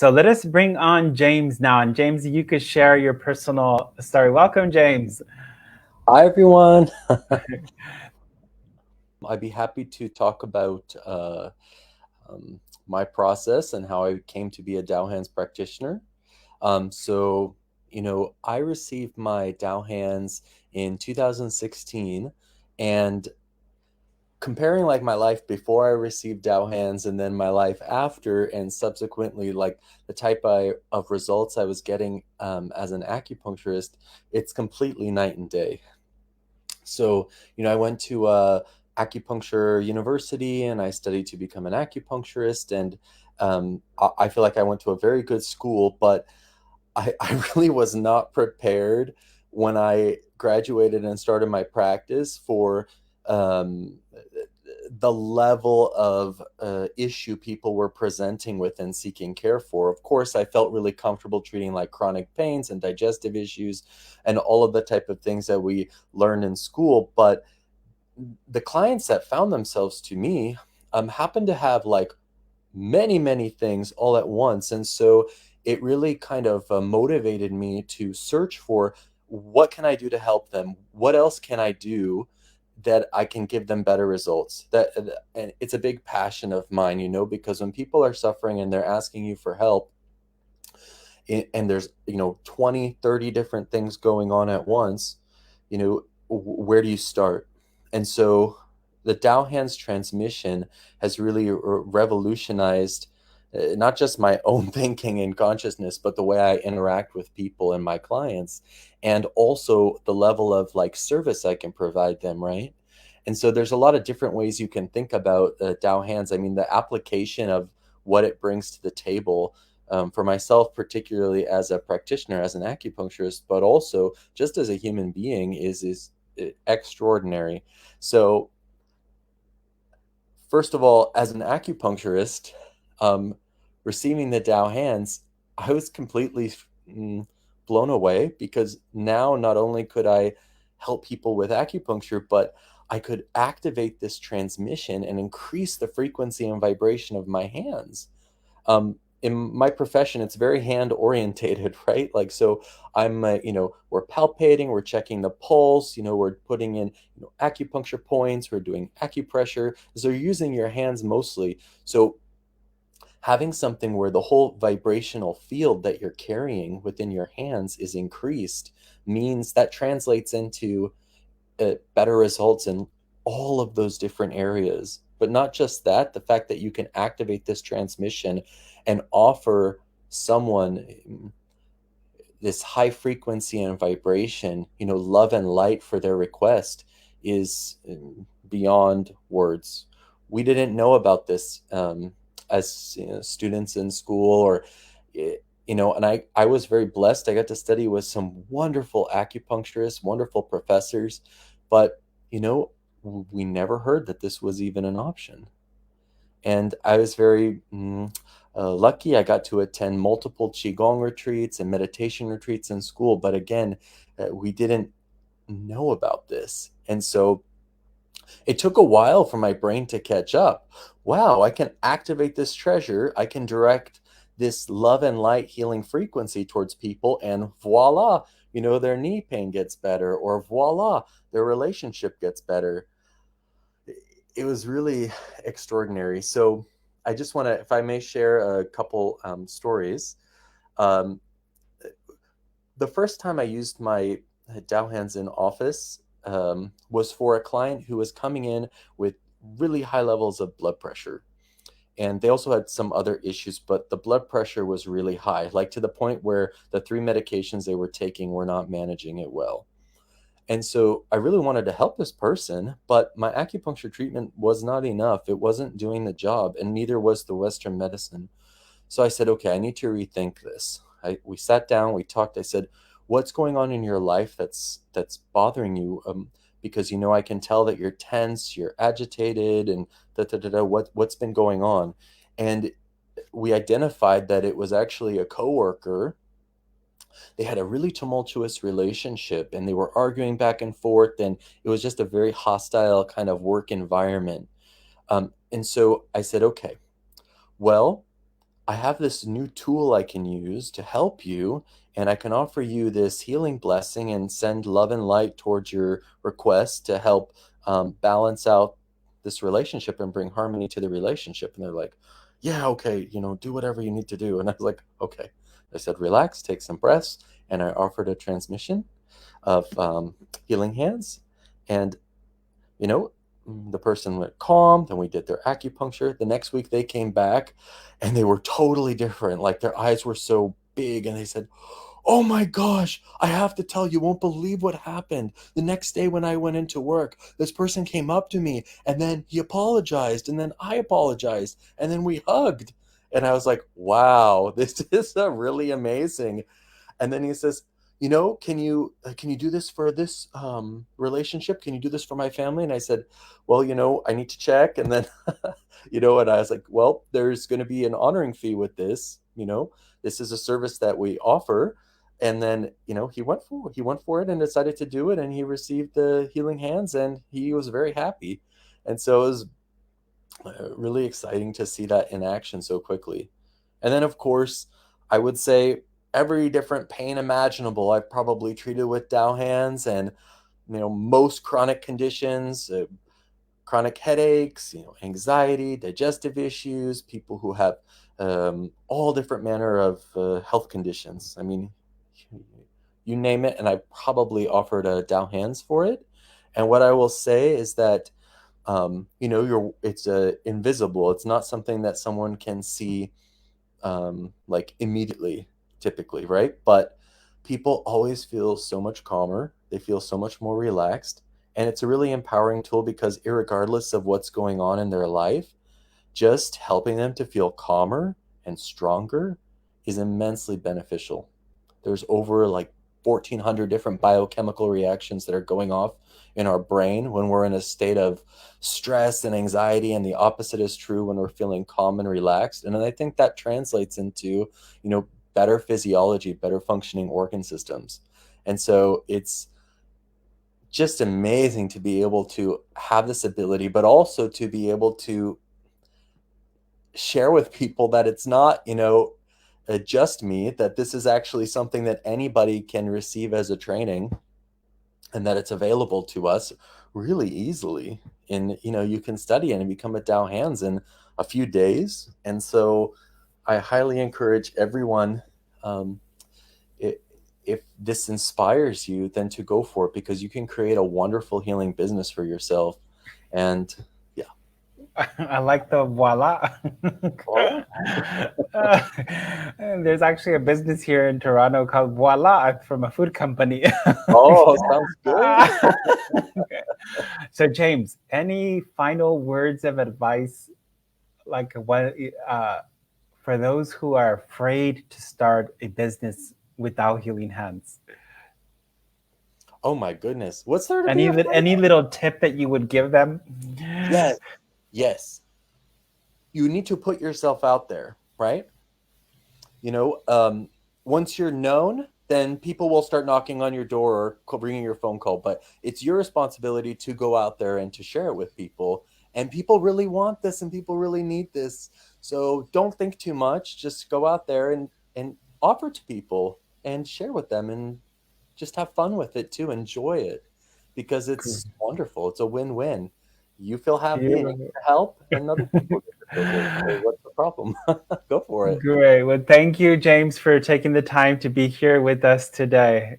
So let us bring on James now. And James, you could share your personal story. Welcome, James. Hi, everyone. I'd be happy to talk about my process and how I came to be a Tao Hands practitioner. I received my Tao Hands in 2016, and comparing like my life before I received Tao Hands and then my life after, and subsequently like the of results I was getting as an acupuncturist, it's completely night and day. I went to acupuncture university and I studied to become an acupuncturist. And I feel like I went to a very good school, but I really was not prepared when I graduated and started my practice for um, the level of issue people were presenting with and seeking care for. Of course, I felt really comfortable treating like chronic pains and digestive issues and all of the type of things that we learn in school. But the clients that found themselves to me happened to have like many things all at once. And so it really kind of motivated me to search for what can I do to help them? What else can I do that I can give them better results? And it's a big passion of mine, because when people are suffering and they're asking you for help, and there's 20, 30 different things going on at once, where do you start? And so the Tao Hands transmission has really revolutionized not just my own thinking and consciousness, but the way I interact with people and my clients, and also the level of like service I can provide them, right? And so there's a lot of different ways you can think about Tao Hands. I mean, the application of what it brings to the table, for myself, particularly as a practitioner, as an acupuncturist, but also just as a human being, is extraordinary. So, first of all, as an acupuncturist, um, receiving the Tao Hands, I was completely mm, blown away, because now not only could I help people with acupuncture, but I could activate this transmission and increase the frequency and vibration of my hands. In my profession, it's very hand orientated, right? Like, so we're palpating, we're checking the pulse, we're putting in, acupuncture points, we're doing acupressure. So you're using your hands mostly. So having something where the whole vibrational field that you're carrying within your hands is increased means that translates into better results in all of those different areas. But not just that, the fact that you can activate this transmission and offer someone this high frequency and vibration, love and light for their request, is beyond words. We didn't know about this as students in school, or and I was very blessed. I got to study with some wonderful acupuncturists, wonderful professors, but we never heard that this was even an option. And I was very lucky. I got to attend multiple Qigong retreats and meditation retreats in school. But again, we didn't know about this. And so it took a while for my brain to catch up. Wow, I can activate this treasure. I can direct this love and light healing frequency towards people, and voila, their knee pain gets better, or voila, their relationship gets better. It was really extraordinary. So I just want to, if I may share a couple stories. Um, the first time I used my Tao Hands in office was for a client who was coming in with really high levels of blood pressure. And they also had some other issues, but the blood pressure was really high, like to the point where the three medications they were taking were not managing it well. And so I really wanted to help this person, but my acupuncture treatment was not enough. It wasn't doing the job, and neither was the Western medicine. So I said, okay, I need to rethink this. We sat down, we talked. I said, what's going on in your life that's bothering you? Because I can tell that you're tense, you're agitated, and what's been going on? And we identified that it was actually a coworker. They had a really tumultuous relationship, and they were arguing back and forth, and it was just a very hostile kind of work environment. And so I said, okay, well, I have this new tool I can use to help you, and I can offer you this healing blessing and send love and light towards your request to help balance out this relationship and bring harmony to the relationship. And they're like, yeah, okay, do whatever you need to do. And I was like, okay. I said, relax, take some breaths. And I offered a transmission of healing hands. And you know, the person went calm, then we did their acupuncture. The next week they came back and they were totally different. Like their eyes were so big and they said, "Oh my gosh, I have to tell you, won't believe what happened. The next day when I went into work, this person came up to me and then he apologized and then I apologized and then we hugged." And I was like, "Wow, this is really amazing." And then he says, can you do this for this relationship? Can you do this for my family? And I said, well, I need to check. And then, and I was like, well, there's going to be an honoring fee with this. This is a service that we offer. And then, he went for it and decided to do it. And he received the healing hands and he was very happy. And so it was really exciting to see that in action so quickly. And then, of course, I would say every different pain imaginable I've probably treated with Tao Hands, and most chronic conditions, chronic headaches, anxiety, digestive issues, people who have all different manner of health conditions. I mean, you name it, and I probably offered a Tao Hands for it. And what I will say is that it's invisible. It's not something that someone can see like immediately, typically, right? But people always feel so much calmer. They feel so much more relaxed. And it's a really empowering tool because, irregardless of what's going on in their life, just helping them to feel calmer and stronger is immensely beneficial. There's over like 1,400 different biochemical reactions that are going off in our brain when we're in a state of stress and anxiety, and the opposite is true when we're feeling calm and relaxed. And I think that translates into, better physiology, better functioning organ systems. And so it's just amazing to be able to have this ability, but also to be able to share with people that it's not, just me, that this is actually something that anybody can receive as a training, and that it's available to us really easily. And, you can study it and become a Tao Hands in a few days. And so I highly encourage everyone, it, if this inspires you, then to go for it, because you can create a wonderful healing business for yourself. And yeah. I like the voila. Voila. There's actually a business here in Toronto called Voila from a food company. Oh, sounds good. So, James, any final words of advice, like what for those who are afraid to start a business without healing hands? Oh my goodness. What's there to be Any afraid any of? little tip that you would give them? Yes. Yes. You need to put yourself out there, right? You know, once you're known, then people will start knocking on your door or bringing your phone call. But it's your responsibility to go out there and to share it with people. And people really want this and people really need this. So don't think too much. Just go out there and offer to people and share with them, and just have fun with it too. Enjoy it, because it's wonderful. It's a win-win. You feel happy and you get to help, and other people get to feel good. So what's the problem? Go for it. Great. Well, thank you, James, for taking the time to be here with us today.